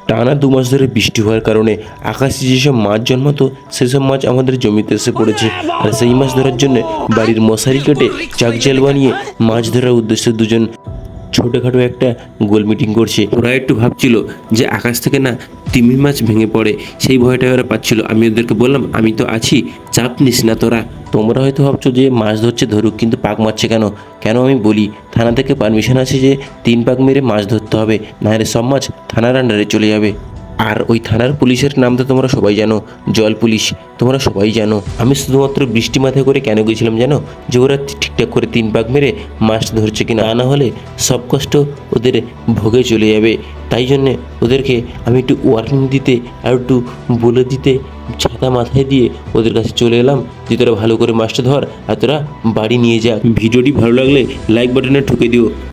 টানা 2 মাস ধরে বৃষ্টি হওয়ার কারণে আকাশে যেসব মাছ জন্মাতো সেসব মাছ আমাদের জমিতে এসে পড়েছে। আর সেই মাছ ধরার জন্য বাড়ির মশারি কেটে চাকজাল বানিয়ে মাছ ধরার উদ্দেশ্যে দুজন ছোটোখাটো একটা গোল মিটিং করছে। ওরা একটু ভাবছিল যে আকাশ থেকে না তিমি মাছ ভেঙে পড়ে, সেই ভয়টা ওরা পাচ্ছিল। আমি ওদেরকে বললাম, আমি তো আছি, চাপ নিস না তোরা। তোমরা হয়তো ভাবছো যে মাছ ধরছে ধরুক, কিন্তু পাক মারছে কেন? কেন আমি বলি, থানা থেকে পারমিশন আছে যে 3 পাক মেরে মাছ ধরতে হবে, নাহলে সব মাছ থানার আন্ডারে চলে যাবে। আর ওই থানার পুলিশের নাম তো তোমরা সবাই জানো, জল পুলিশ। তোমরা সবাই জানো আমি শুধুমাত্র বৃষ্টি মাথায় করে কেন গেছিলাম জানো? যে ওরা ঠিকঠাক করে 3 পাক মেরে মাছ ধরছে কিনা, না হলে সব কষ্ট ওদের ভোগে চলে যাবে। তাই জন্যে ওদেরকে আমি একটু ওয়ার্নিং দিতে আর একটু বলে দিতে ছাতা মাথায় দিয়ে ওদের কাছে চলে এলাম যে তোরা ভালো করে মাছটা ধর আর তোরা বাড়ি নিয়ে যা। ভিডিওটি ভালো লাগলে লাইক বাটনে ঠুকে দিও।